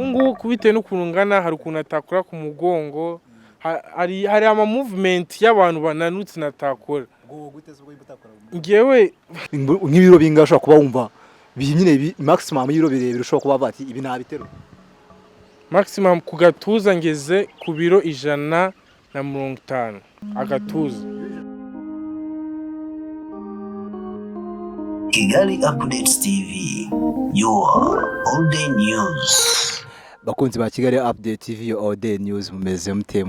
Ngubu kubitewe n'ukuntu ngana hari ukuntu atakora ku mugongo, hari ama movement y'abantu bananutse natakora. Ngewe nk'ibiro bingahe ushobora kuba wumva nyine maximum y'ibiro birebire ushobora kuba bati ibi ntabiterura? maximum ku gatuza ngeze ku biro 150 agatuza. Kigali Updates TV, your all day news. Bakunzi ba Kigali Update TV all day news, mumeze mute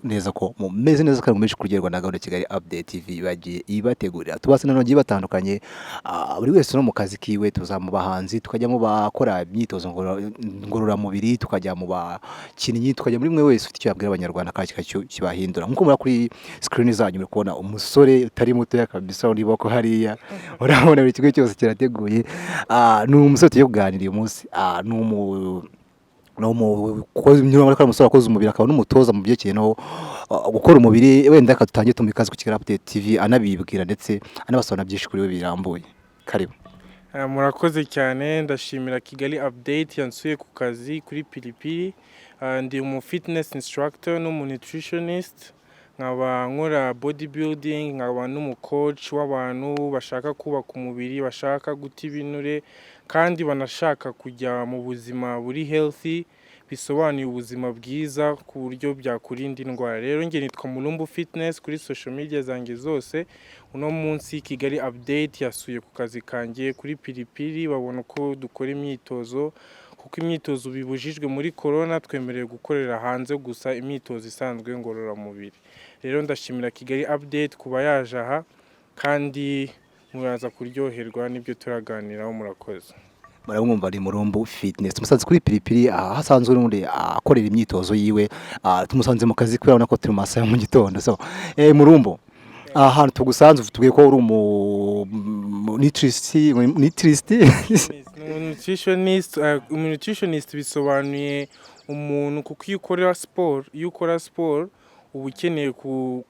neza ko mumeze neza kandi mumeje kugerwa na gahunda Kigali Update TV bagiye ibategurira tubasana no batandukanye. Buri wese no mu kazi kiwe, tuzamuba hanzi tukajya mu bakora imyitozo ngorora mubiri, tukajya mu bakinnyi, tukajya muri mwe wese ufite icyo yabwira abanyarwanda kandi kibahindura. Nkuko muri kuri screen zanyu muri kubona umusore utari muto ya kabisa uri boko hariya, urabona buri kigo cyose kirateguye. Ni umusore tugiye kuganira uyu munsi, umusore akoze umubiri akaba n'umutoza mu byerekeye no gukora umubiri. Wenda akadutangiye tumikaze ku Kigali Update TV anabibwira ndetse anabasobanura byinshi kuri we birambuye. Karibu. Murakoze cyane, ndashimira Kigali Update yansuye ku kazi kuri Pilipili. Ndi umu fitness instructor n'umu nutritionist, nkaba nkora bodybuilding, nkaba n'umu coach w'abantu bashaka kubaka umubiri, bashaka guta ibinure kandi banashaka kujya mu buzima buri healthy, bisobanuye ubuzima bwiza ku buryo byakurinda indwara. Rero nge nitwa Mulumbu Fitness kuri social media zanjye zose. Uno munsi Kigali Update yasuye ku kazi kanjye kuri Pilipili, babona ko dukora imyitozo kuko imyitozo bibujijwe muri corona, twemerewe gukorera hanze gusa imyitozo isanzwe ngorora mubiri. Rero ndashimira Kigali Update kuba yaje aha kandi muraza kuryoherwa n'ibyo turaganiraho. Murakoze. Muramwumva ari Mulumbu Fitness, tumusanze kuri Pilipili hasanzwe n'undi akorera imyitozo yiwe. Tumusanze mu kazi kubera ko turi masaha mu gitondo. So Mulumbu, ahantu tugusanze tubwiye ko uri nutritionist bisobanuye umuntu kuko iyo ukora sport uba ukeneye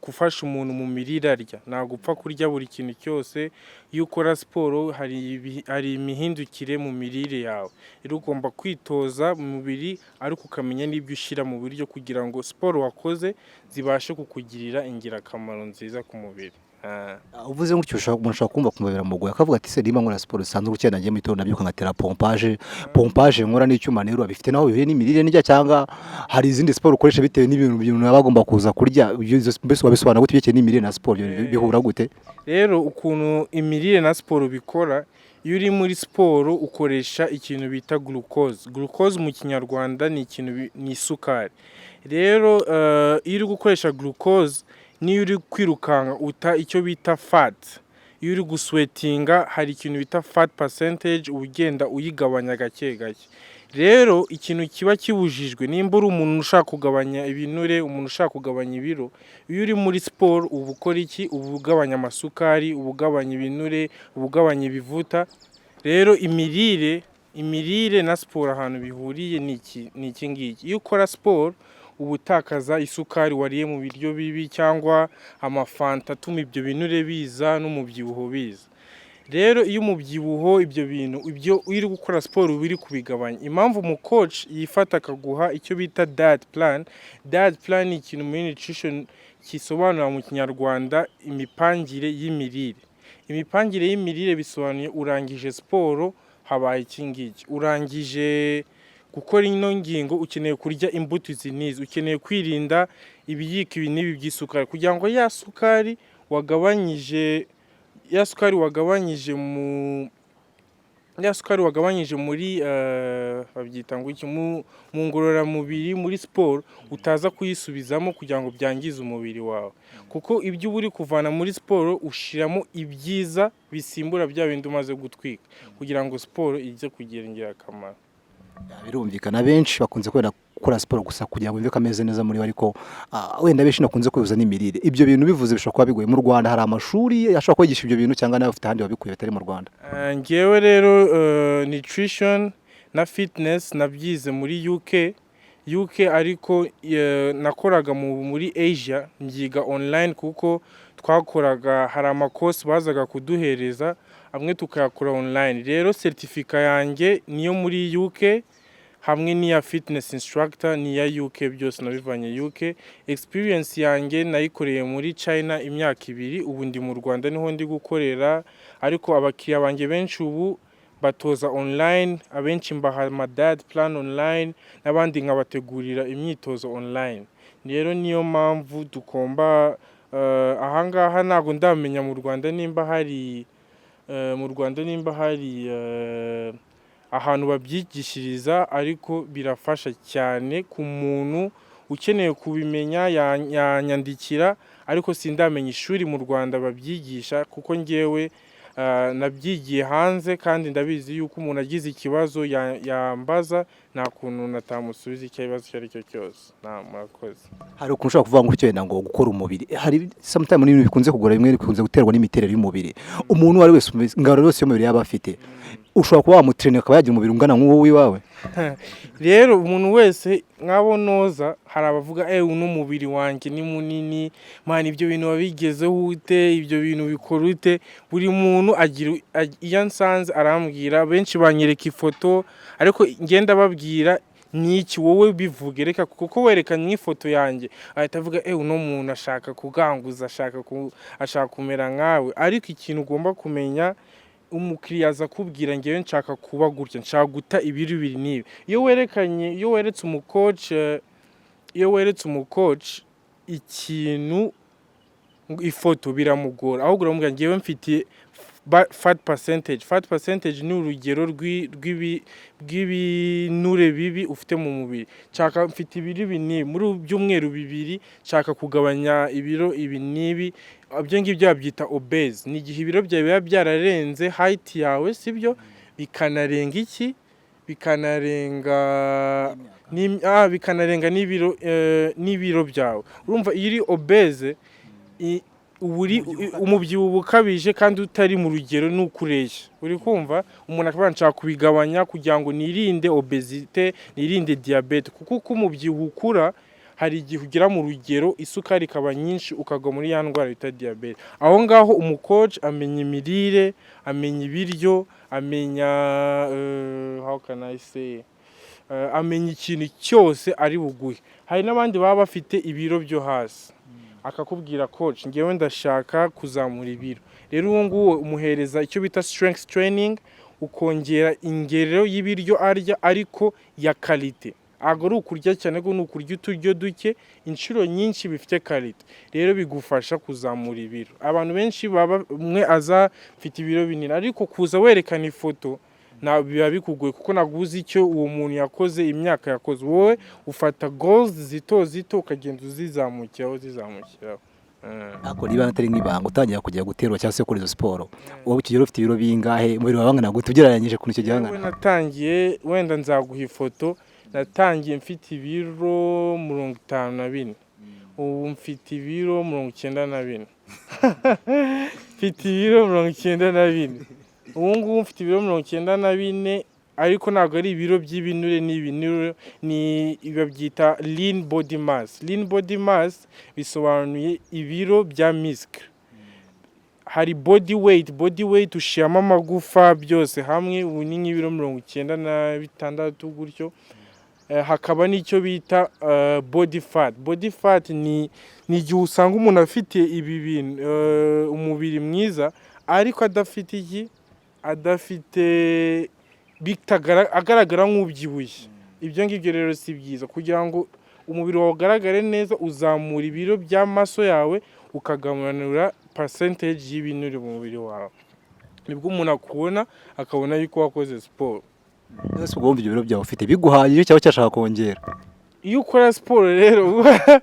gufasha umuntu mu mirire arya, ntabwo upfa kurya buri kintu cyose. Iyo ukora siporo hari imihindukire mu mirire yawe, rero ugomba kwitoza mu mubiri ariko ukamenya n'ibyo ushyira mu biryo kugira ngo siporo wakoze zibashe kukugirira ingirakamaro nziza ku mubiri. Uvuze gutyo umuntu ashobora kumva kumubera mugoye akavuga ati se niba nkora siporo zisanzwe gukena ngiye mu gitondo nabyuka ngatera pompage nkora n'icyuma nterura, bifite naho bihuye n'imirire n'ijya cyangwa hari izindi siporo ukoresha bitewe n'ibintu baba bagomba kuza kurya? Mbese wabisobanura gute byerekeye n'imirire na siporo bihura gute? Rero ukuntu imirire na siporo bikora, iyo uri muri siporo ukoresha ikintu bita glucose mu kinyarwanda ni isukari. Rero iyo uri gukoresha glucose, niyo uri kwirukanka uta icyo bita fat. Iyo uri guswetinga hari ikintu bita fat percentage, ugenda uyigabanya gake gake. Rero ikintu kiba kibujijwe nimba uri umuntu ushaka kugabanya ibinure, umuntu ushaka kugabanya ibiro, iyo uri muri siporo uba ukora iki? Uba ugabanya amasukari, uba ugabanya ibinure, uba ugabanya ibivuta. Rero imirire na siporo ahantu bihuriye ni iki ngiki. Iyo ukora siporo uba utakaza isukari wariye mu biryo bibi cyangwa amafanta atuma ibyo binure biza n'umubyibuho biza. Rero iyo umubyibuho ibyo uri gukora siporo uri kubigabanya. Impamvu umu coach yifata akaguha icyo bita diet plan ni ikintu muri nutrition kisobanura mu kinyarwanda imipangire y'imirire. Imipangire y'imirire bisobanuye urangije siporo habaye iki ngiki, urangije gukora ino ngingo ukeneye kurya imbuto izi n'izi, ukeneye kwirinda ibiyiko ibi n'ibi by'isukari kugira ngo ya sukari wagabanyije muri babyita ngo iki mu ngororamubiri muri siporo utaza kuyisubizamo kugira ngo byangize umubiri wawe, kuko ibyo uba uri kuvana muri siporo ushiramo ibyiza bisimbura bya bindi umaze gutwika kugira ngo siporo ijye kugira ingirakamaro. Birumvikana benshi bakunze gukora siporo gusa kugira ngo bimve ko ameze neza muri we, ariko wenda benshi nakunze kwibuza n'imirire. Ibyo bintu bivuze bishobora kuba bigoye. Mu Rwanda hari amashuri ashobora kwigisha ibyo bintu cyangwa nawe ufite ahandi wabikuye batari mu Rwanda? Ngewe rero nutrition na fitness nabyize muri UK, ariko nakoraga muri Asia mbyiga online kuko twakoraga hari amakosi bazaga kuduhereza amwe tukayakora online. Rero certificate yanjye niyo muri UK, hamwe n'iya fitness instructor n'iya UK, byose nabivanye UK. Experience yanjye nayikoreye muri China imyaka 2, ubu ndi mu Rwanda niho ndi gukorera, ariko abakiriya banjye benshi ubu batoza online, abenshi mbaha amadad plan online, n'abandi nkabategurira imyitozo online. Rero niyo mpamvu dukomba ahangaha ntago ndamenya mu Rwanda nimba hari ahantu babyigishiriza, ariko birafasha cyane ku muntu ukeneye kubimenya yanyandikira, ariko sindamenya ishuri mu Rwanda babyigisha, kuko ngewe nabyigiye hanze kandi ndabizi yuko umuntu agize ikibazo yambaza, nta kuntu natamusubiza ikibazo icyo ari cyo cyose. Murakoze. Hari ukuntu ushobora kuvuga ngo icyo wenda ngo gukora umubiri, hari sometimes n'ibintu bikunze kugora, bimwe bikunze guterwa n'imiterere y'umubiri. Umuntu wari wese ingaro yose y'umubiri yaba afite, ushobora kuba wamutrainer akaba yagira umubiri ungana nk'uwo wiwawe. Rero umuntu wese nk'abo noza, hari abavuga uno mubiri wanjye ni munini, man ibyo bintu wabigezeho ute, ibyo bintu bikora ute. Buri muntu agira iyo nsanze arambwira, benshi banyereka ifoto, ariko ngenda babwira niki wowe bivuge, reka kuko werekanye ifoto yanjye ahita avuga uno muntu ashaka kuganguza, ashaka kumera nkawe. Ariko ikintu ugomba kumenya, umukiriya aza kubwira ngewe nshaka kuba gutya, nshaka guta ibiro biri nibi. Iyo weretse umucoach ikintu, ifoto biramugora, ahubwo uramubwira ngewe mfite fat percentage ni urugero rw'ibinure bibi ufite mu mubiri. Nshaka mfite ibiro binini, muri byumweru 2 nshaka kugabanya ibiro ibi nibi. Ibyo ngibyo babyita obese, ni igihe ibiro byawe biba byararenze height yawe, sibyo, bikanarenga n'ibiro byawe. Urumva iyo uri obese, umubyibuho ukabije kandi utari mu rugero n'ukureshya, uri kumva. Umuntu akaba nshaka kubigabanya kugira ngo nirinde obesite, nirinde diabete, kuko uko umubyibuho ukura hari igihe ugera mu rugero isukari ikaba nyinshi ukagwa muri ya ndwara bita diabete. Aho ngaho umucoach amenya imirire, amenya ibiryo, amenya amenya ikintu cyose ari buguhe. Hari n'abandi baba bafite ibiro byo hasi, akakubwira coach ngewe ndashaka kuzamura ibiro. Rero uwo nguwo umuhereza icyo bita strength training, ukongera ingerero y'ibiryo arya, ariko ya quality. Ago ari ukurya cyane, ngo nukurya uturyo duke inshuro nyinshi bifite quality. Rero bigufasha kuzamura ibiro. Abantu benshi baba umwe aza mfite ibiro binini, ariko kuza werekana ifoto na biba bikugoye, kuko naguze icyo uwo muntu yakoze, imyaka yakoze. Wowe ufata goals zito ukagenda uzizamukiraho. Ako niba atari nk'ibanga utangira kujya guterwa cyangwa se gukora izo siporo, wowe ukigero ufite ibiro bingahe, umubiri wawe bangana gute ugereranyije kuri icyo gihangana? Natangiye, wenda nzaguha ifoto, natangiye mfite ibiro 54, ubu mfite ibiro 94. Mfite ibiro 94, ubu ngubu mfite ibiro 94, ariko ntabwo ari ibiro by'ibinure, n'ibinure ni babyita lean body mass. Lean body mass bisobanuye ibiro bya muscle. Hari body weight ushiramo amagufa byose hamwe, ubu ni nk'ibiro 96 gutyo. Hakaba n'icyo bita body fat ni igihe usanga umuntu afite ibi bintu, umubiri mwiza, ariko adafite agaragara nk'ubyibushye. Ibyo ngibyo rero si byiza. Kugira ngo umubiri wawe ugaragare neza, uzamura ibiro by'amaso yawe, ukagabanura percentage y'ibinure mu mubiri wawe, nibwo umuntu akubona akabona yuko wakoze siporo. Ese ubwo ibyo biro byawe ufite biguhaye cyangwa cyashaka kongera? Iyo ukora siporo rero uba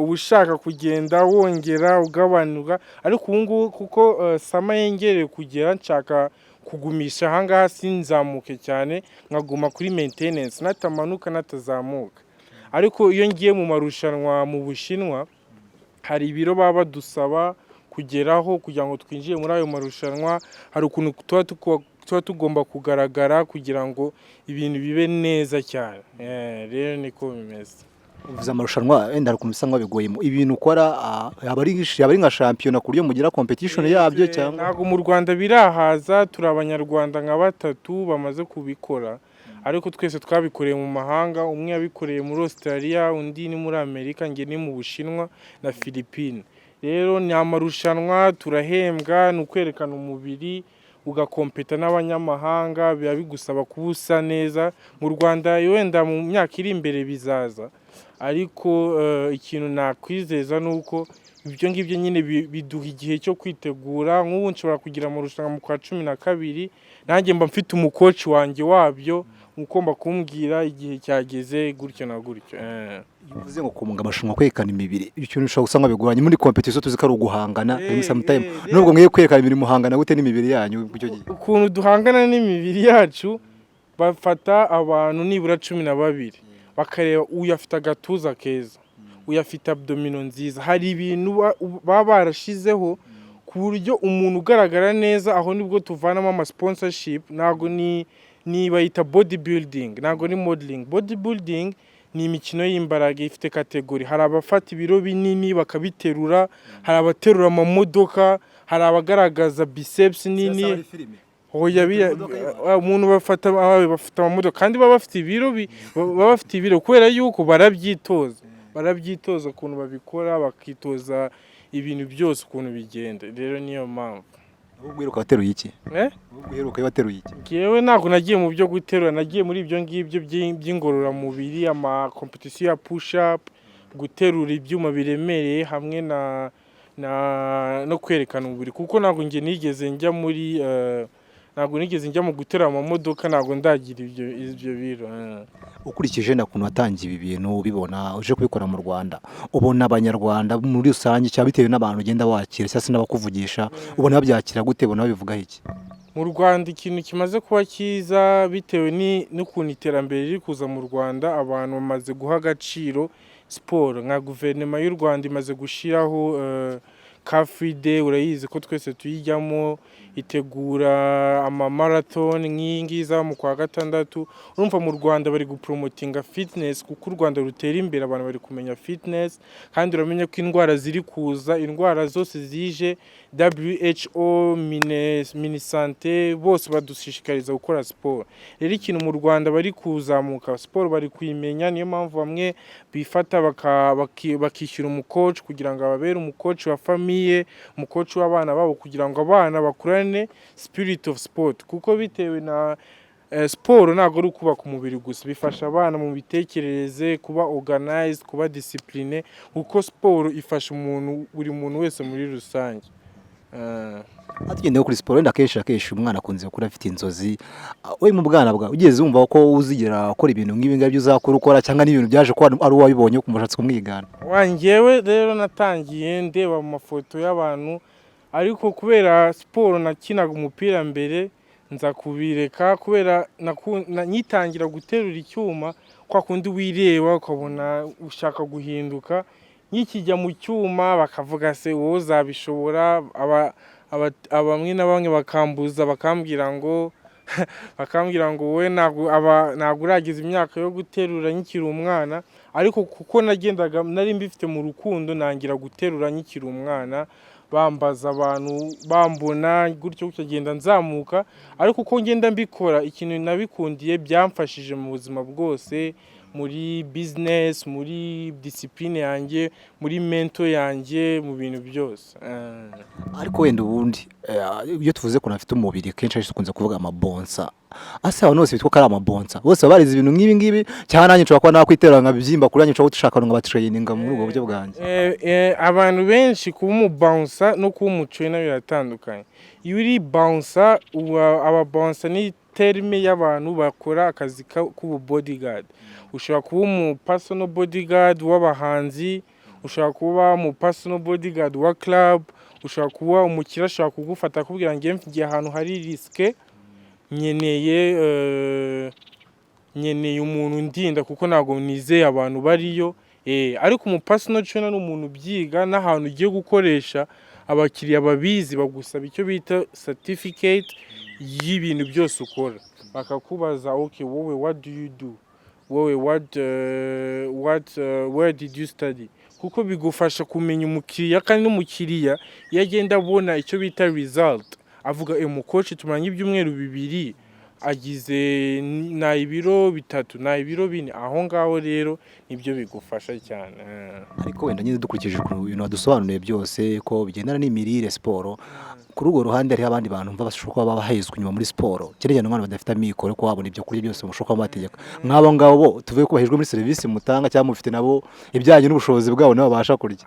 ushaka kugenda wongera ugabanuka, ariko ubu ngubu kuko sama yengereye kugera, nshaka kugumisha ahangaha sinzamuke cyane, nkaguma kuri maintenance, natamanuka natazamuka. Ariko iyo ngiye mu marushanwa mu Bushinwa, hari ibiro baba badusaba kugeraho kugira ngo twinjiye muri ayo marushanwa. Hari ukuntu tuba tugomba kugaragara kugira ngo ibintu bibe neza cyane. Rero niko bimeze. Uvuze amarushanwa, wenda hari ukuntu bisa nk'abigoyemo ibintu ukora, yaba ari nka shampiyona ku buryo mugira competition yabyo cyangwa? Ntabwo mu Rwanda birahaza, turi abanyarwanda nka 3 bamaze kubikora, ariko twese twabikoreye mu mahanga, umwe yabikoreye muri Australia, undi ni muri Amerika, njye ni mu Bushinwa na Philippines. Rero ni amarushanwa, turahembwa, ni ukwerekana umubiri, ugakompeta n'abanyamahanga, biba bigusaba kuba usa neza. Mu Rwanda wenda mu myaka iri imbere bizaza, ariko ikintu nakwizeza nuko ibyo ngibyo nyine biduha igihe cyo kwitegura. Nk'ubu nshobora kugira amarushanwa mu kwa 12, nanjye mba mfite umukoci wanjye wabyo ugomba kumbwira igihe cyageze gutyo na gutyo. Bivuze ngo kumunga amarushanwa kwerekana imibiri, ikintu ushobora gusanga bigoranye muri competition, tuzi ko ari uguhangana sometime, nubwo mwiye kwerekana imibiri muhangana gute n'imibiri yanyu icyo gihe. Ukuntu duhangana n'imibiri yacu, bafata abantu nibura 12 bakareba uyu afite agatuza keza, uyu afite abdomino nziza, hari ibintu baba barashizeho ku buryo umuntu ugaragara neza, aho nibwo tuvanamo ama sponsorship. Nago ni bayita bodybuilding, nago ni modeling. Bodybuilding ni imikino y'imbaraga ifite kategori, hari abafata ibiro binini bakabiterura, hari abaterura amamodoka, hari abagaragaza biceps nini. Hoya umuntu bafata amamodoka kandi baba bafite ibiro kubera yuko barabyitoza ukuntu babikora, bakitoza ibintu byose ukuntu bigenda. Rero niyo mpamvu. Ubwo uheruka wateruye iki? Ubwo uheruka wateruye iki? Ngewe ntabwo nagiye mu byo guterura, nagiye muri ibyo ngibyo by'ingororamubiri, ama competition ya push up, guterura ibyuma biremereye hamwe no kwerekana umubiri, kuko ntabwo nigeze njya mu guterura amamodoka, ntabwo ndagira ibyo biro. Ukurikije nakuntu watangiye ibi bintu ubibona uje kubikora mu Rwanda, ubona abanyarwanda muri rusange cyangwa bitewe n'abantu ugenda wakira cyangwa se n'abakuvugisha, ubona babyakira gute, ubona babivuga iki? Mu Rwanda ikintu kimaze kuba cyiza bitewe n'ukuntu iterambere riri kuza mu Rwanda, abantu bamaze guha agaciro siporo. Nka guverinoma y'u Rwanda imaze gushiraho car free day, urayizi ko twese tuyijyamo, itegura ama marathon nk'ingiza mu kwa 6. Urumva mu Rwanda bari gupromotinga fitness, kuko u Rwanda rutera imbere, abantu bari kumenya fitness, kandi uramenye ko indwara ziri kuza, indwara zose zije, WHO, Minisante bose badushishikariza gukora siporo. Rero ikintu mu Rwanda bari kuzamuka siporo, bari kuyimenya, niyo mpamvu bamwe bifata bakishyura umukoci kugira ngo ababere umukoci wa famiye, umukoci w'abana babo, kugira ngo abana bakurane spirit of sport, kuko bitewe na siporo ntabwo ari ukubaka umubiri gusa, bifasha abana mu bitekerereze, kuba organized, kuba discipline, kuko siporo ifasha buri muntu wese muri rusange. Atugendeye kuri siporo, wenda akenshi umwana akunze gukura afite inzozi. We mu bwana bwa ugeze wumva ko uzigera akora ibintu nk'ibi ngabyo uzakora cyangwa n'ibintu byaje ko ari uwabibonye ukumva ushatse kumwigana? Wangewe rero natangiye ndeba mu mafoto y'abantu, ariko kubera siporo nakinaga umupira mbere nza kubireka, kubera nyitangira guterura icyuma, kwa kundi wireba ukabona ushaka guhinduka, nkikijya mu cyuma bakavuga se wowe uzabishobora. Bamwe na bamwe bakambuza, bakambwira ngo we ntabwo uragize imyaka yo guterura nkikiri umwana, ariko kuko nari mbifite mu rukundo, nangira guterura nkikiri umwana, bambaza abantu, bambona gutyo genda nzamuka. Ariko uko ngenda mbikora, ikintu nabikundiye byamfashije mu buzima bwose, muri business, muri discipline yanjye, muri mental yanjye, mu bintu byose. Ariko wenda ubundi iyo tuvuze ko nafite umubiri kenshi tukunze kuvuga amabonsa. Ase abantu bose bitwa ko ari amabonsa, bose barize ibintu ngibi cyane, nanjye nshobora kuba nakwiterera nkabibyimba kuri nanjye, nshobora gushaka ngo batraininga muri ubwo buryo bwanjye. Abantu benshi kuba umubonsa no kuba umutrainer biratandukanye. Iyo uri bouncer, ababonsa ni terme y'abantu bakora akazi k'ubu bodyguard. Ushobora kuba umu personal bodyguard w'abahanzi, ushobora kuba umu personal bodyguard wa club, ushobora kuba umukira ashobora kugufata akubwira ngo mfite ahantu hari riske, nyeneye umuntu ndinda kuko ntago nizeye abantu bariyo. Ariko umu personal trainer ni umuntu byiga n'ahantu ugiye gukoresha, abakiriya babizi, bagusaba icyo bita certificate y'ibintu byose ukora, bakakubaza okay, wowe what do you do, wowe where did you study, kuko bigufasha kumenya umukiriya, kandi n'umukiriya iyo agenda abona icyo bita result, avuga umukoci tumanye ibyumweru 2 agize na ibiro bitatu na ibiro bine, aho ngaho rero nibyo bigufasha cyane. ariko wenda nyine dukurikije ibintu wadusobanuriye byose ko bigendana n'imirire siporo, kuri urwo ruhande hariho abandi bantu mva bashobora kuba bahezwa inyuma muri siporo, cyane cyane abantu badafite amikoro ko babona ibyo kurya byose mushobora kuba bategeka nk'abo ngabo bo tuvuye ko bahejwe muri serivisi mutanga cyangwa mufite nabo ibijyanye n'ubushobozi bwabo nabo babasha kurya.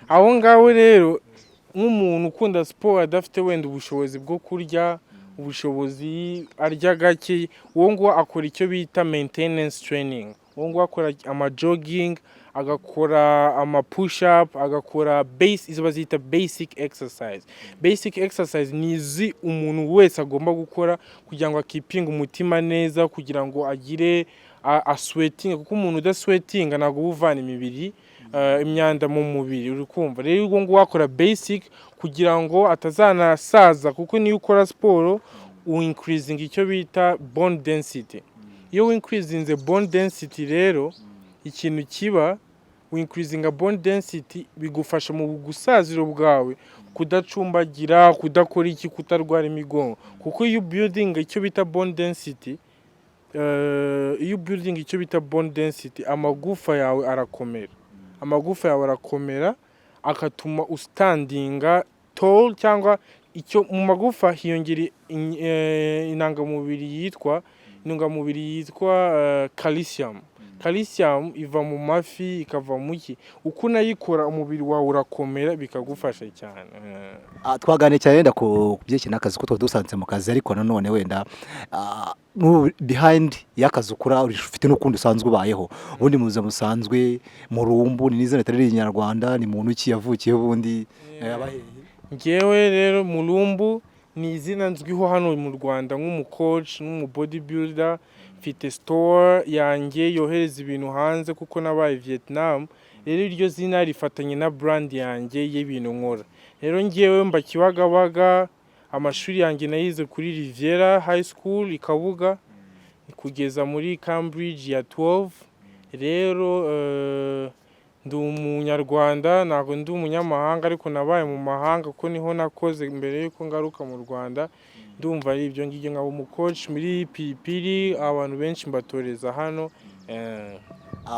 Abo ngabo rero nk'umuntu ukunda siporo adafite wenda ubushobozi bwo kurya, ubushobozi arya gake, uwo nguwo akora icyo bita maintenance training. Uwo nguwo akora ama jogging, agakora ama push up, agakora izo bazita basic exercise. Basic exercise ni izi umuntu wese agomba gukora kugira ngo akipinga umutima neza, kugira ngo agire sweating, kuko umuntu udasweatinga ntabwo uvana imibiri imyanda mu mubiri, uri kumva. Rero uwo nguwo akora basic kugira ngo atazanasaza, kuko niyo ukora siporo increasing icyo bita bone density. Iyo increasing bone density rero ikintu kiba increasing bone density bigufasha mu gusaziro bwawe kudacumbagira, kudakora iki, kutarwara imigongo, kuko iyo building icyo bita bone density amagufa yawe arakomera, akatuma ustandinga tall, cyangwa icyo mu magufa hiyongera intungamubiri yitwa calcium. Calcium iva mu mafi ikava mu ki, uko unayikora umubiri wawe urakomera, bikagufasha cyane. Twaganiriye cyane wenda ku byerekeye n'akazi ko twari dusanze mu kazi, ariko nanone wenda behind y'akazi ukora ufite n'ukundi usanzwe ubayeho. Ubundi mu buzima busanzwe Mulumbu ni izina ritari inyarwanda, ni muntu ki yavukiye ubundi Ngewe rero Mulumbu ni izina nzwiho hano mu Rwanda nk'umucoach n'umubodybuilder. Mfite store yanjye yohereza ibintu hanze kuko nabaye Vietnam. Rero iryo zina rifatanye na brand yanjye y'ibintu nkora. Rero ngewe mba Kibagabaga, amashuri yanjye nayize kuri Riviera High School i Kabuga kugeza muri Cambridge ya 12. Rero ndi umunyarwanda, ntabwo ndi umunyamahanga, ariko nabaye mu mahanga kuko niho nakoze mbere yuko ngaruka mu Rwanda. Ndumva ari ibyo ngibyo, nkaba umucoach muri Pilipili, abantu benshi mbatoreza hano.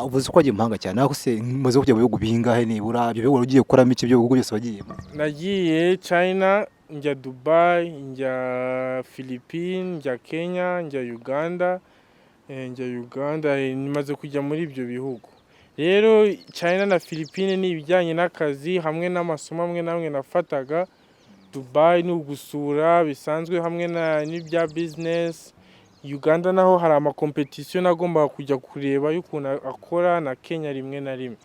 uvuze ko wagiye mu mahanga cyane, aho se maze kujya mu bihugu bingahe nibura, ibyo bihugu ugiye gukoramo iki, ibyo bihugu byose wagiyemo? Nagiye China, njya Dubai, njya Philippines, njya Kenya, njya Uganda, nimaze kujya muri ibyo bihugu. Rero China na Philippines ni ibijyanye n'akazi hamwe n'amasomo amwe namwe nafataga. Dubai ni ugusura bisanzwe hamwe n'ibya business. Uganda naho hari ama competition nagomba kujya kureba y'ukuntu akora, na Kenya rimwe na rimwe.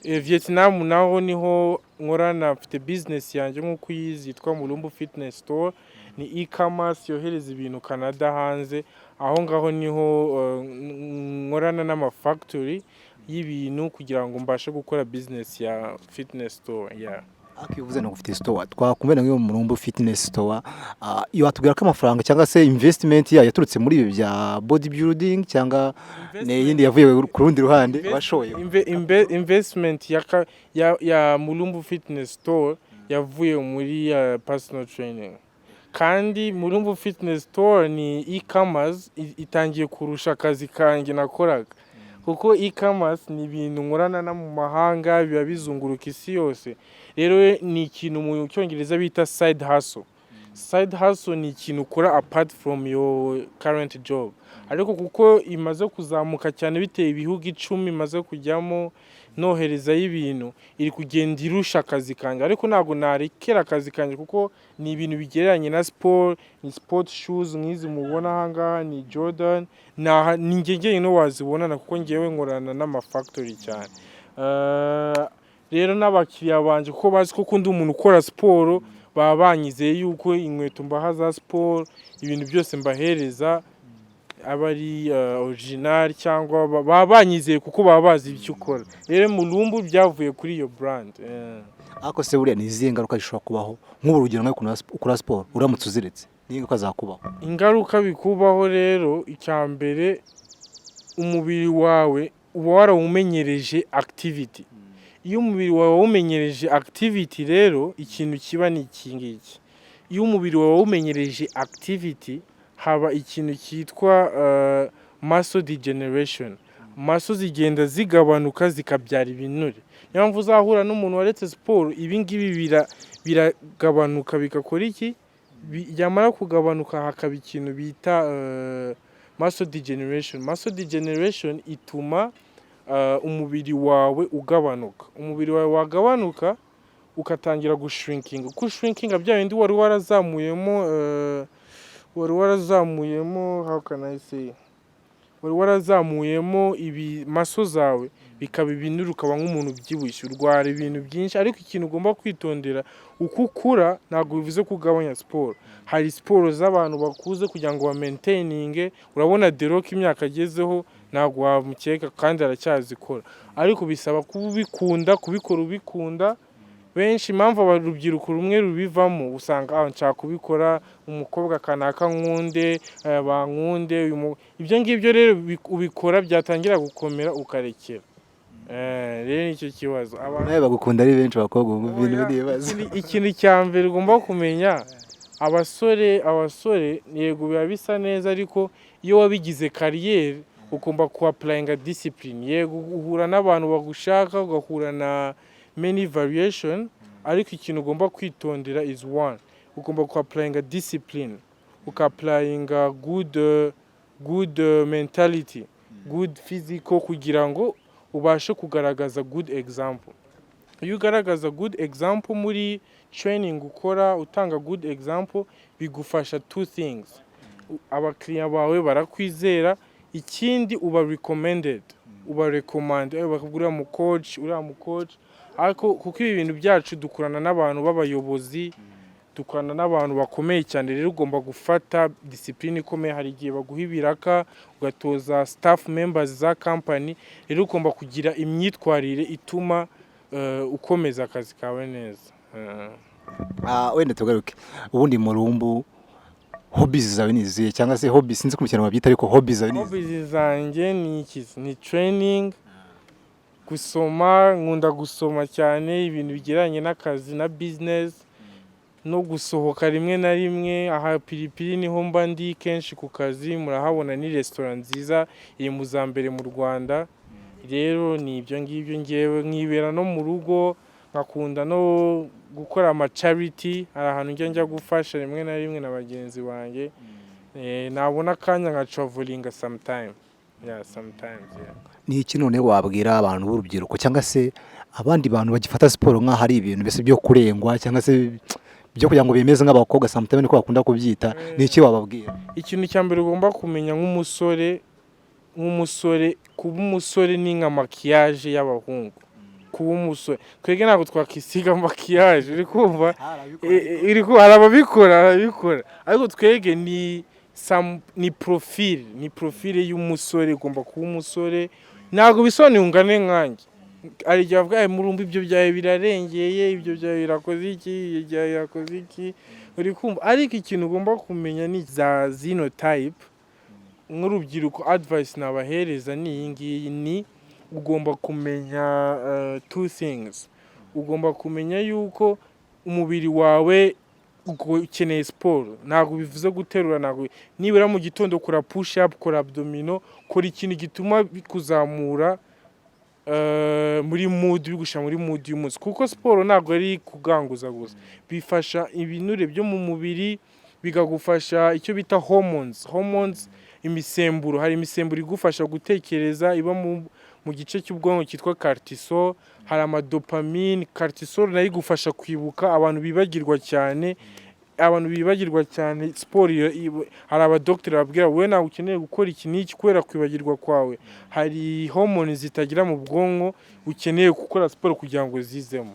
Vietnam naho niho nkorana, mfite business yanjye nk'uko yizi yitwa Mulumbu Fitness Store, ni e-commerce yohereza ibintu Canada hanze. Aho ngaho niho nkorana n'ama factory y'ibintu kugira ngo mbashe gukora business ya fitness store. Akivuze no gufite store, twakumvena nk'iyo Mulumbu Fitness Store, iyo watubwira ko amafaranga cyangwa se investment yaturutse muri ibi bya bodybuilding, cyangwa n'iyindi yavuye ku rundi ruhande washoye? Investment ya Mulumbu Fitness Store yavuye muri personal training. Kandi Mulumbu Fitness Store ni e-commerce itangiye kurusha akazi kanjye nakoraga, kuko e-commerce ni ibintu nkorana na mu mahanga, biba bizunguruka isi yose. Rero ni ikintu mu cyongereza bita side hustle. Side hustle ni ikintu ukora apart from your current job, ariko kuko imaze kuzamuka cyane biteye ibihugu 10 imaze kujyamo nohereza y'ibintu, iri kugenda irusha akazi kanjye. Ariko ntabwo narekera akazi kanjye kuko ni ibintu bigereranye na sport, ni sport shoes nk'izi mubona ahangaha, ni Jordan, ni ngegeye no wazibona kuko ngewe nkorana n'ama factory cyane. Rero n'abakiriya banje kuko bazi ko ndi umuntu ukora siporo, baba banyizeye yuko inkweto mbaha za siporo, ibintu byose mbahereza aba ari original, cyangwa baba banyizeye kuko baba bazi icyo ukora. Rero Mulumbu byavuye kuri iyo brand. Ako se buriya ni izihe ngaruka zishobora kubaho nk'urugero nk'uko ukora siporo uramutse uziretse, ni ingaruka zakubaho? Ingaruka bikubaho rero, icya mbere umubiri wawe uba warawumenyereje activity. Iyo umubiri wawe wawumenyereje activity, rero ikintu kiba ni iki ngiki: iyo umubiri wawe wawumenyereje activity, haba ikintu cyitwa muscle degeneration. Muscle zigenda zigabanuka zikabyara ibinure. Niyo mpamvu uzahura n'umuntu waretse siporo ibi ngibi biragabanuka bigakora iki, byamara kugabanuka hakaba ikintu bita muscle degeneration. Muscle degeneration ituma umubiri wawe ugabanuka. Umubiri wawe wagabanuka ukatangira gushrinkinga. Uko shrinkinga bya bindi wari warazamuyemo how can I say, wari warazamuyemo ibi maso zawe bikaba ibinure, ukaba nk'umuntu ubyibushye, urwara ibintu byinshi. Ariko ikintu ugomba kwitondera, uko ukura ntabwo bivuze kugabanya siporo. Hari siporo z'abantu bakuze kugira ngo maintaininge. Urabona The Rock imyaka agezeho ntabwo wamukeka kandi aracyazikora, ariko bisaba kuba ubikunda, kubikora ubikunda. Benshi impamvu abarubyiruko rumwe rubivamo usanga nshaka kubikora, umukobwa kanaka nkunde, bankunde, ibyo ngibyo rero ubikora byatangira gukomera ukarekera. Rero nicyo kibazo. Nawe bagukunda ari benshi abakobwa, ubu bintu bibaza. Ikintu cya mbere ugomba kumenya, abasore yego biba bisa neza, ariko iyo wabigize kariyeri ugomba kuapplyinga discipline. Yego uhura n'abantu bagushaka, ugahura na many variation, ariko ikintu ugomba kwitondera is one, ugomba kuapplyinga discipline, ukapplyinga good mentality, good physical, kugira ngo ubashe kugaragaza good example. Iyo ugaragaza good example muri training ukora, utanga good example, bigufasha two things. Abakiriya bawe barakwizera, ikindi uba recommended, uba recommend, bakubwira mu coach, uriya mu coach. Ariko kuko ibi bintu byacu dukorana n'abantu b'abayobozi, dukorana n'abantu bakomeye cyane, rero ugomba gufata discipline ikomeye. Hari igihe baguha ibiraka, ugatoza staff members za company, rero ugomba kugira imyitwarire ituma ukomeza akazi kawe neza. Wenda tugaruke ubundi Mulumbu, hobbies zawe ni izihe, cyangwa se hobbies sinzi ku cyane babyita, ariko hobbies zawe ni izihe? Hobbies zanjye ni training, gusoma. Nkunda gusoma cyane ibintu bigeranye n'akazi na business, no gusohoka rimwe na rimwe. Aha Pilipili niho mba ndi kenshi ku kazi, murahabona ni restaurant nziza iri mu za mbere mu Rwanda. Rero ni ibyo ngibyo ngewe nkibera no mu rugo, nkakunda no gukora ama charity. Hari ahantu njya gufasha rimwe na rimwe na bagenzi banjye. Nabona akanya nka traveling sometimes. Sometimes. Ni iki none wabwira abantu b'urubyiruko cyangwa se abandi bantu bagifata siporo nk'aho ari ibintu mbese byo kurengwa, cyangwa se byo kugira ngo bimeze nk'abakobwa sometimes niko bakunda kubyita? Ni iki wababwira? Ikintu cya mbere ugomba kumenya nk'umusore, kuba umusore ni nka makiyaje y'abahungu. Kuba umusore twege ntabwo twakisiga makiyaje, uri kumva? Hari ababikora, ariko twege ni profile y'umusore. Ugomba kuba umusore, ntabwo bisobanuye ungane nkanjye. Ari igihe avuga Mulumbu ibyo byawe birarengeye, ibyo byawe birakoze iki, uri kumva? Ariko ikintu ugomba kumenya ni za zino type. Nk'urubyiruko advice nabahereza ni iyi ngiyi, ni ugomba kumenya two things. Ugomba kumenya yuko umubiri wawe ukeneye siporo. Ntabwo bivuze guterura, ntabwo nibura mu gitondo kora push up, kora abdomino, kora ikintu gituma bikuzamura muri mood, bigusha muri mood y'umunsi. Kuko siporo ntabwo ari kuganguza gusa, bifasha ibinure byo mu mubiri, bigagufasha icyo bita hormones, imisemburo. Hari imisemburo igufasha gutekereza, iba mu gice cy'ubwonko cyitwa cortisol. Hari amadopamine. Cortisol nayo igufasha kwibuka. Abantu bibagirwa cyane siporo. Hari abadokiteri babwira wowe ntabwo ukeneye gukora iki n'iki kubera kwibagirwa kwawe. Hari hormones zitagira mu bwonko ukeneye gukora siporo kugira ngo zizemo.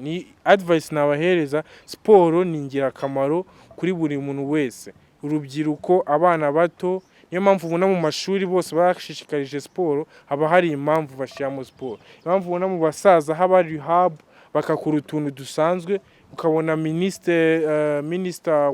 Ni advice nabahereza. Siporo ni ingirakamaro kuri buri muntu wese, urubyiruko, abana bato. Niyo mpamvu ubona mu mashuri bose bashishikarije siporo, haba hari impamvu bashyiramo siporo. Niyo mpamvu ubona mu basaza haba rehab, bakakora utuntu dusanzwe. Ukabona minister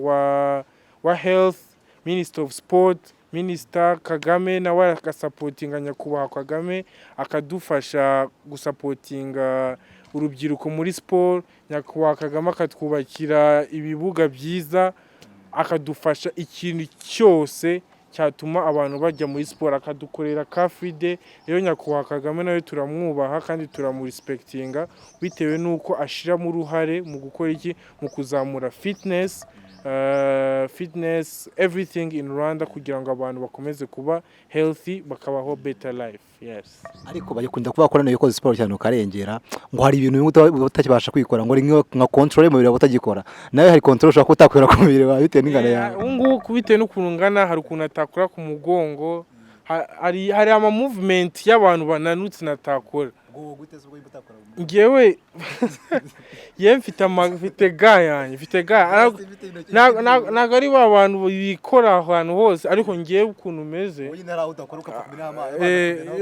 wa health, minister of sport, minister Kagame nawe akasapotinga nyakubahwa Kagame, akadufasha gusapotinga urubyiruko muri siporo. Nyakubahwa Kagame akatwubakira ibibuga byiza. akadufasha ikintu cyose cyatuma abantu bajya muri siporo, akadukorera ka free day. Rero nyakubahwa Kagame nawe turamwubaha kandi turamurespectinga bitewe n'uko ashiramo uruhare mu gukora iki, mu kuzamura fitness, everything in Rwanda kugira ngo abantu bakomeze kuba healthy bakabaho better life. Yes. ariko bagikunda kuba bakora nayo koze siporo cyane ukarengera ngo hari ibintu bimwe utakibasha kwikora ngo rimwe nka control mu biro utagikora nawe hari control ushaka kutakwera ku mubiri wawe bitewe n'ingano yawe. Ubu ngubu bitewe n'ukuntu ngana hari ukuntu atakora ku mugongo, hari ama movement y'abantu bananutse natakora. Ngewe mfite ga yanjye, ntabwo ari ba bantu bikora ahantu hose, ariko ngewe ukuntu umeze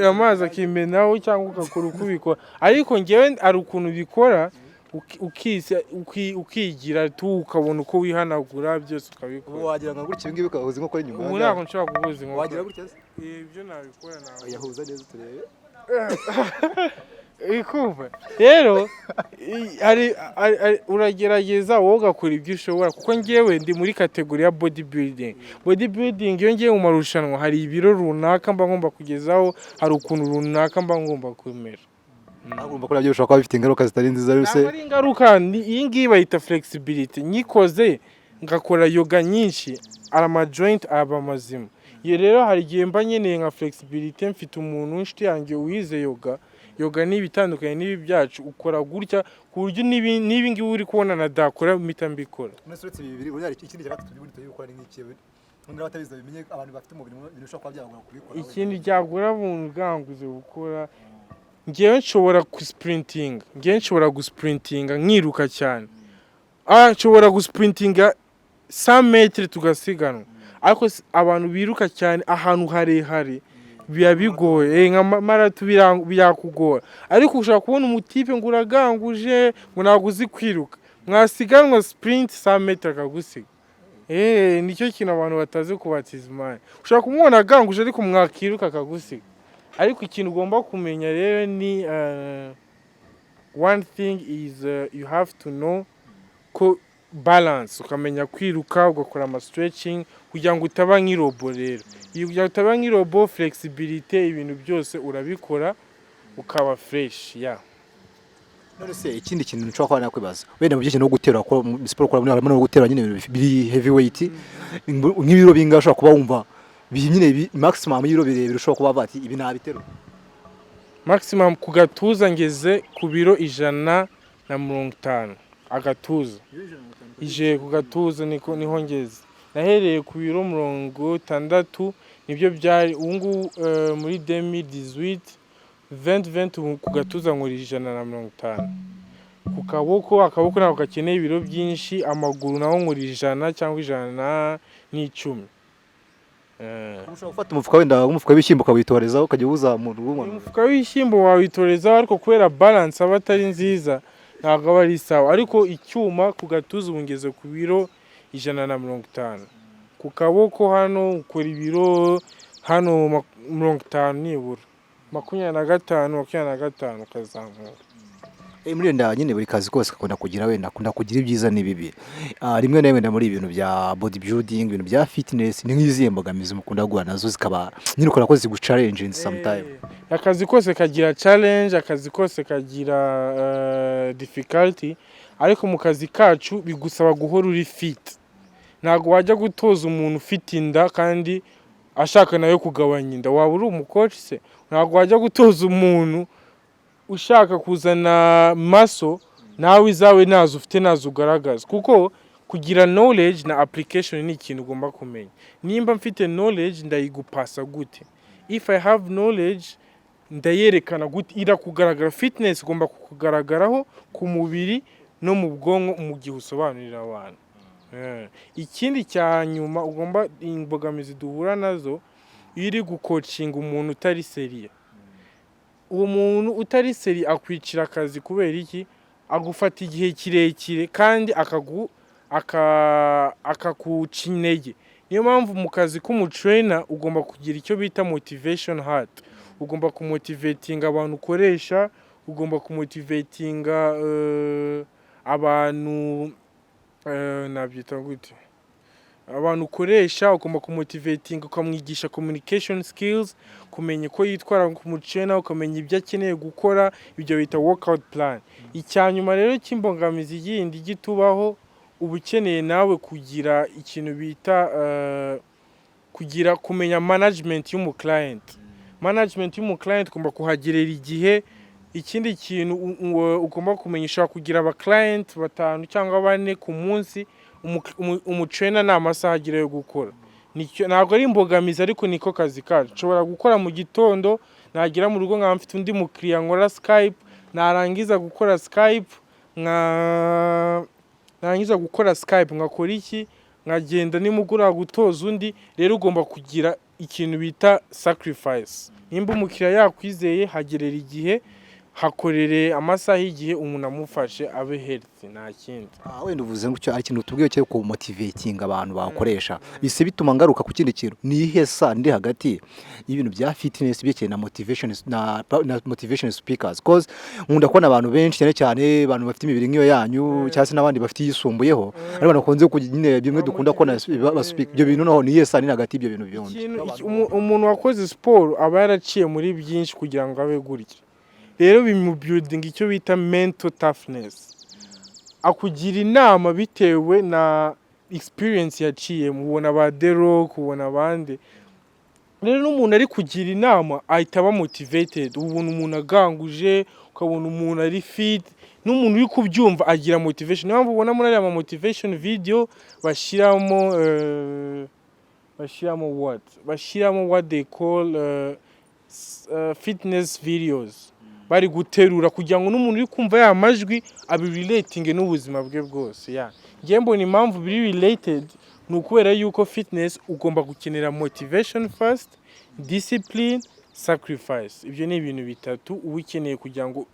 amazi akimenaho cyangwa ugakora uko ubikora, ariko ngewe ari ukuntu bikora ukigira tu ukabona uko wihanagura byose ukabikora. Wagira ngo gutya ngibi ukahuza nko nyuma. Ubu ntabwo nshobora guhuza inkono. Wagira gutya se? Ibyo nabikora nawe. Yahuza neza turebe. Ikumva rero uragerageza wowe ugakora ibyo ushobora, kuko ngewe ndi muri kategori ya bodybuilding. Iyo ngiye mu marushanwa hari ibiro runaka mba ngomba kugezaho, hari ukuntu runaka mba ngomba kumera. Agomba kora byo ushaka bifite ingaruka zitari nziza ruse. Ari ingaruka iyi ngiyi bayita flexibility. Nyikoze ngakora yoga nyinshi ama joint aba mazima. Iyo rero hari igihe mba nkeneye nka flexibility, mfite umuntu inshuti yanjye wize yoga ni bitandukanye n'ibi byacu, ukora gutya ku buryo nibi ngibi uri kubona nadakora mpita mbikora. Unasuretse bibiri uri ikindi cya gatatu buri tubikora ni nk'ikibe. Undi batabiza bimenye abantu bafite umubiri birusha kwa byagura kubikora. Ikindi cyagura buntu bwanguze gukora, ngewe nshobora gusprintinga nkiruka cyane. Nshobora gusprintinga 100 metre tugasiganwa, ariko abantu biruka cyane ahantu harehare biba bigoye, nka marato birakugora. Ariko ushaka kubona umutipe ngo uraganguje ngo ntabwo uzi kwiruka, mwasiganwa sprint 100 metre akagusiga. Nicyo kintu abantu batazi kubatiza imana. Ushaka kumubona aganguje ariko mwakiruka akagusiga. Ariko ikintu ugomba kumenya rero ni one thing is you have to know ko balance, ukamenya kwiruka ugakora ama stretching kugira ngo utaba nk'irobo. Rero iyo kugira ngo utaba nk'irobo, flexibility ibintu byose urabikora ukaba fresh. None se ikindi kintu nshobora kuba nakwibaza, wenda mu byinshi no gutera ko siporo ukora muri harimo no gutera nyine biri heavyweight nk'ibiro binga ushobora kuba wumva nyine maximum y'ibiro birebire ushobora kuba bati ibi nabitero. Maximum ku gatuza ngeze ku biro 150 agatuza. Ije ku gatuza niho ngeze. Nahereye ku biro 60 nibyo byari ubu muri 2018 ku gatuza nkora 150. Ku kaboko nako gakeneye ibiro byinshi, amaguru naho nkora 100 cyangwa 110. Ushobora gufata umufuka wenda umufuka w'ibishyimbo ukawitorezaho ukajya uwuza mu rugo. Umufuka w'ibishyimbo wawitorezaho, ariko kubera balance aba atari nziza ntabwo aba ari sawa. Ariko icyuma ku gatuza ngeze ku biro 150. Ku kaboko hano ukora ibiro hano 50 nibura 25 kazamuka. Muri nda nyine buri kazi kose kakunda kugira wenda akunda kugira ibyiza n'ibibi. Rimwe na rimwe muri ibintu bya bodybuilding, ibintu bya fitness ni nk'izihe mbogamizi mukunda guhura nazo zikaba nyine ukora ko ziguchallenge in some time. Akazi kose kagira challenge, akazi kose kagira difficulty, ariko mu kazi kacu bigusaba guhora uri fit. Ntago wajya gutoza umuntu ufite inda kandi ashaka nayo kugabanya inda, waba uri umucoach se? Ntago wajya gutoza umuntu ushaka kuzana maso nawe izawe nazo ufite nazo ugaragaza, kuko kugira knowledge na application ni ikintu ugomba kumenya. Nimba mfite knowledge ndayigupasa gute? If I have knowledge ndayerekana gute irakugaragara. Fitness ugomba kukugaragaraho ku mubiri no mu bwonko mu gihe usobanurira abantu. Ikindi cya nyuma ugomba imbogamizi duhura nazo iri gucoaching umuntu utari serious. Uwo muntu utari seri akwicira akazi kubera iki? Agufata igihe kirekire kandi akakuca intege. Niyo mpamvu mu kazi k'umutrainer ugomba kugira icyo bita motivation heart. Ugomba kumotivatinga abantu ukoresha, ugomba kumotivatinga abantu nabyita gute, abantu ukoresha, ugomba kumotivating, ukamwigisha communication skills, kumenya uko yitwara ku mucena, ukamenya ibyo akeneye gukora, ibyo bita workout plan. Icyanyuma rero cy'imbogamizi yindi gitubaho, uba ukeneye nawe kugira ikintu bita kumenya management y'umuklayent. Management y'umuklayent ugomba kuhagerera igihe. Ikindi kintu ugomba kumenya, ushaka kugira abaklayent 5 cyangwa 4 ku munsi, umutrainer nta masaha agira yo gukora. Ntabwo ari imbogamizi, ariko niko kazi kacu. Nshobora gukora mu gitondo, nagira mu rugo nkaba mfite undi mukiriya nkora Skype, narangiza gukora Skype nkakora iki, nkagenda nimugura gutoza undi. Rero ugomba kugira ikintu bita sacrifice. Nimba umukiriya yakwizeye, hagerera igihe, hakorere amasaha y'igihe umuntu amufashe abe healthy, nta kindi. Wenda uvuze ngo cyo ari ikintu tubwiye cyo ku motivating abantu bakoresha, bise bituma ngaruka ku kindi kintu. Ni ihe sa ndi hagati y'ibintu bya fitness bikeye na motivation speakers, cause nkunda kubona abantu benshi cyane abantu bafite imibiri nk'iyo yanyu, cyase n'abandi bafite yisumbuyeho, ari abantu konze kunyine bimwe dukunda kubona baspeak. Ibyo bintu naho ni ihe sa ni hagati y'ibyo bintu byombi. Umuntu wakoze sport aba yaraciye muri byinshi kugira ngo abe gutya. Rero bimubuilding icyo bita mental toughness, akugira inama bitewe na experience yaciye. Mubona ba Dero, kubona abandi. Rero n'umuntu ari kugira inama ahita aba motivated. Ubona umuntu aganguje, ukabona umuntu ari fit, n'umuntu uri kubyumva agira motivation. Niyo ubona muri aya motivation video bashiramo what they call fitness videos. Bari guterura kugira ngo n'umuntu uri kumva ya majwi abirelating n'ubuzima bwe bwose. Ngiye mbona impamvu biri related, n'ukubera yuko fitness ugomba gukenera motivation first, discipline, sacrifice. Ibyo ni ibintu bitatu uba ukeneye kugira ngo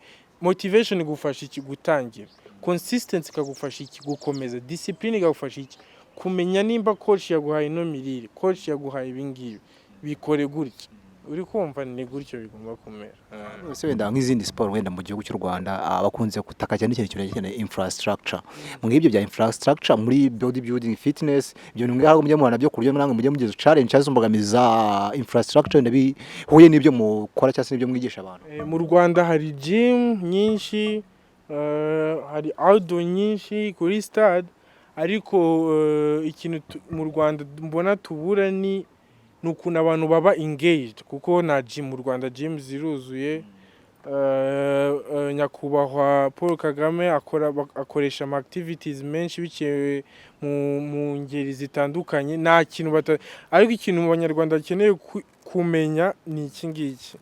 motivation igufasha iki gutangira, consistency ikagufasha iki gukomeza, discipline igufasha iki kumenya nimba coach yaguhaye no mirire, coach yaguhaye ibingibi, bikore gutya. Uri kumva ni gutyo bigomba kumera. Ese wenda nk'izindi sport wenda mu gihugu cy'u Rwanda abakunze kutaka cyane cyane infrastructure. Mu ngibyo bya infrastructure muri bodybuilding fitness, ibyo nimwe aho mujye muhana byo kuryo mwange mujye mugize challenge cyangwa imbogamizi za infrastructure huye n'ibyo mukora cyangwa n'ibyo mwigisha abantu. Mu Rwanda hari gym nyinshi, hari outdoor nyinshi kuri stade, ariko ikintu mu Rwanda mbona tubura ni nukuntu abantu baba engaged, kuko na gym mu Rwanda gym ziruzuye. Nyakubahwa Paul Kagame akoresha ama activities menshi bikewe mu ngeri zitandukanye. Nta kintu ariko ikintu mu Banyarwanda bakeneye kumenya ni iki ngiki,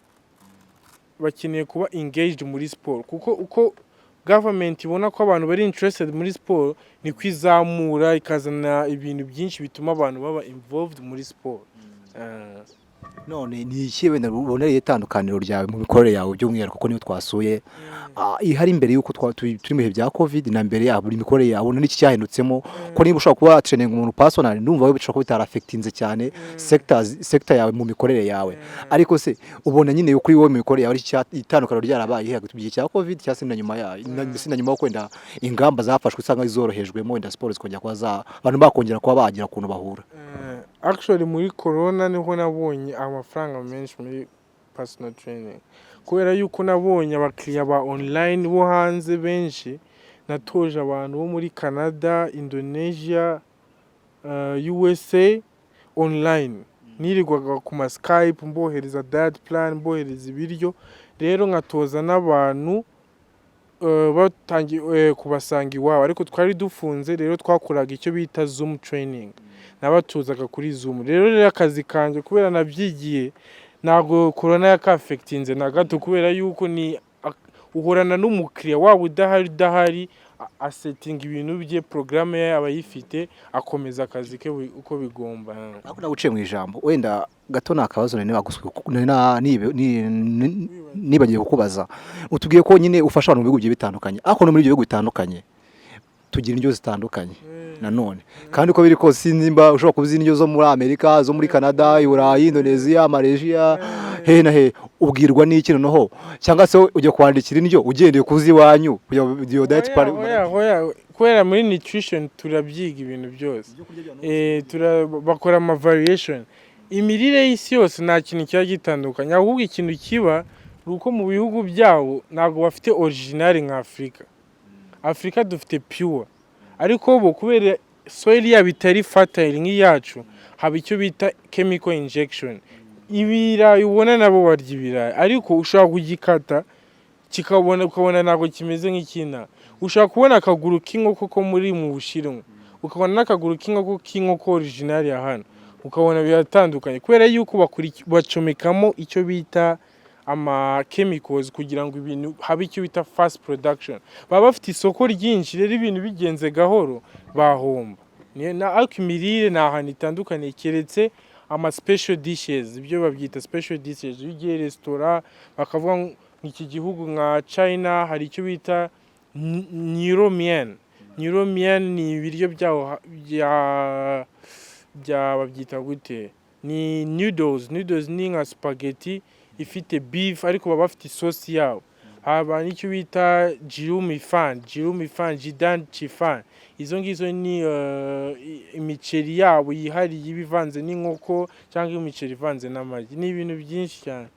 bakeneye kuba engaged muri sport, kuko uko government ibona ko abantu bari interested muri sport, ni kwizamura ikazana ibintu byinshi bituma abantu baba involved muri sport. None ni iki wenda uboneye itandukaniro ryawe mu mikorere yawe by'umwihariko kuko niyo twasuye ihari imbere yuko turi mu bihe bya covid na mbere ya buri mikorere yawe n'iki cyahendutsemo, ko niba ushobora kuba training umuntu personal ndumva we bishobora kuba bitaraffectinze cyane sector yawe mu mikorere yawe. Ariko se ubona nyine yuko wowe mu mikorere yawe itandukaniro ryarabaye hagati mu cya covid cyase na nyuma yayo, na nyuma yo kwenda ingamba zafashwe usanga zorohejwemo wenda sport zikongera kwa abantu bakongera kuba bagira kuntu bahura. Actually muri corona niho nabonye amafaranga menshi muri personal training, kubera yuko nabonye abakiriya ba online bo hanze benshi. Natoje abantu bo muri Canada, Indonesia, USA online. Nirirwaga ku ma Skype mbohereza diet plan, mbohereza ibiryo. Rero nkatoza n'abantu batangiye kubasanga iwabo, ariko twari dufunze. Rero twakoraga icyo bita Zoom training, nabatuzaga kuri Zoom. Rero akazi kanje kubera nabyigiye, ntabwo corona yakaffectinze na gato, kubera yuko ni uhorana n'umukiriya wabo udahari asetting ibintu bye, programme ye abayifite, akomeza akazi ke uko bigomba. Ako naguciye mu ijambo wenda gato nakabazo nibagiye kukubaza, utubwiye ko nyine ufasha abantu mu bihugu bitandukanye, ako no muri ibyo bihugu bitandukanye tugira indyo zitandukanye nanone kandi uko biri kose sinzimba ushobora kuzi indyo zo muri Amerika, zo muri Canada, Burayi, Indonesia, Malaysia, he na he ubwirwa n'iki noneho cyangwa se ujye kwandikira indyo ugendeye kuzi wanyu iyo diet kubera muri nutrition turabyiga ibintu byose bakora ama variation. Imirire y'isi yose nta kintu cya gitandukanye, ahubwo ikintu kiba uko mu bihugu byabo ntabwo bafite original nka Afrika dufite pure, ariko bo kubera soil yabo itari fertile nk'iyacu haba icyo bita chemical injection. Ibirayi ubona nabo barya ibirayi ariko ushobora kugikata ukabona ntabwo kimeze nk'ikina. Ushobora kubona akaguru k'inkoko ko muri mu Bushinwa ukabona n'akaguru k'inkoko original ya hano ukabona biratandukanye, kubera yuko bacomekamo icyo bita ama chemicals kugira ngo ibintu habe icyo bita fast production. Baba bafite isoko ryinshi, rero ibintu bigenze gahoro bahomba. Ariko imirire ni ahantu itandukanye keretse ama special dishes, ibyo babyita special dishes. Ugiye restaurant bakavuga nk'iki gihugu nka China hari icyo bita Niromian ni ibiryo byaho babyita gute, ni noodles ni nka spaghetti ifite beef ariko baba bafite isosi yabo. Haba n'icyo bita jirumifan, jidan chifan. Izo ngizo ni imiceri yabo yihariye ibivanze n'inkoko cyangwa imiceri ivanze n'amagi. Ni ibintu byinshi cyane.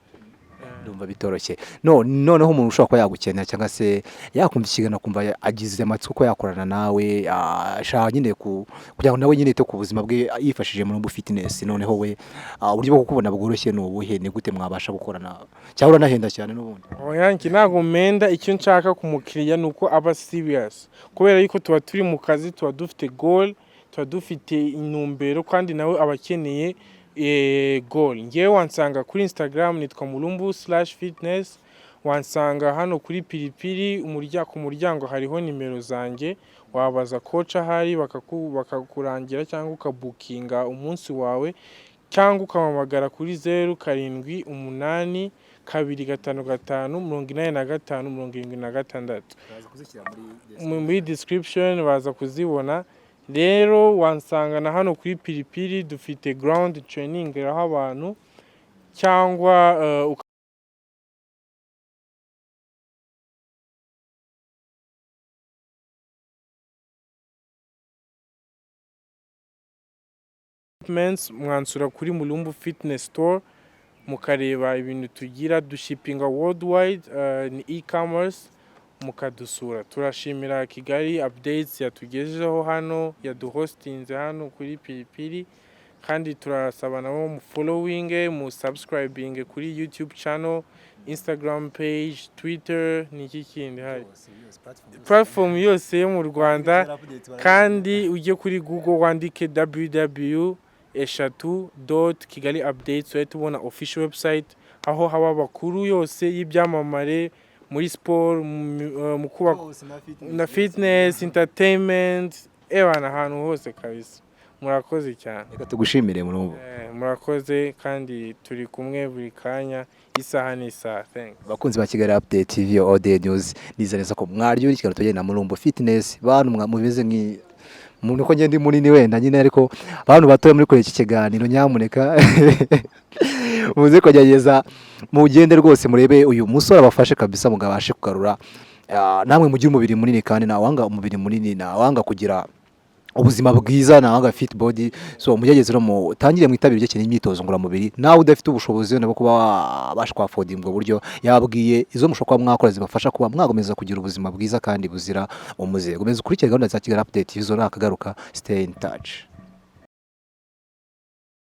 Ndumva bitoroshye. Noneho umuntu ushobora kuba yagukenera cyangwa se yakumva ikigana kumva agize amatsiko ko yakorana nawe, ashaka nyine kugira ngo nawe nyine ite ku buzima bwe yifashije Mulumbu Fitness. Noneho we uburyo bwo kukubona bworoshye ni ubuhe, ni gute mwabasha gukorana cyangwa uranahenda cyane n'ubundi? Oyanki ntago menda, icyo nshaka ku mukiriya nuko aba serious, kubera yuko tuba turi mu kazi, tuba dufite goal, tuba dufite intumbero kandi nawe abakeneye goal. Ngewe wansanga kuri Instagram nitwa mulumbu/fitness, wansanga hano kuri Pilipili ku muryango hariho nimero zanjye, wabaza coach ahari bakakurangira cyangwa ukabukinga umunsi wawe, cyangwa ukamamagara kuri 0788 255 85 76. Muri description baza kuzibona. Rero wansanga na hano kuri Pilipili dufite ground training aho abantu cyangwa mwansura kuri Mulumbu Fitness Store mukareba ibintu tugira, dushipinga worldwide, ni e-commerce, mukadusura. Turashimira Kigali updates yatugejejeho hano, yaduhostinze hano kuri Pilipili, kandi turasaba nabo mu following, mu subscribing kuri YouTube channel, Instagram page, Twitter, n'iki kindi hari platform yose yo mu Rwanda. Kandi ujye kuri Google wandike www.kigali-updates uhita ubona official website aho haba bakuru yose y'ibyamamare muri sport, mu kuba na fitness, entertainment, ahantu hose kabisa. Murakoze cyane. Reka tugushimire Mulumbu. Murakoze kandi turi kumwe buri kanya isaha n'isaha. Thanks. Bakunzi ba Kigali Update TV All Day News, nizereza ko mwaryo ikiganiro tujyanye na Mulumbu Fitness. Bantu mumeze umuntu ko ngende munini wenda nyine, ariko abantu batoye muri kure iki kiganiro nyamuneka muze kugerageza mugende rwose murebe uyu musore abafashe kabisa mugabashe kugarura namwe mugira umubiri munini, kandi nawanga umubiri munini, nawanga kugira ubuzima bwiza, nawanga fit body. So mugegeze no mutangire mwitabire byo imyitozo ngororamubiri. Nawe udafite ubushobozi nabo kuba bashwa affording ubwo buryo yabwiye izo mushobora mwakora zibafasha kuba mwagomeza kugira ubuzima bwiza kandi buzira umuze. Gomeza ukurikira gahunda za Kigali Update izo nakagaruka. Stay in touch.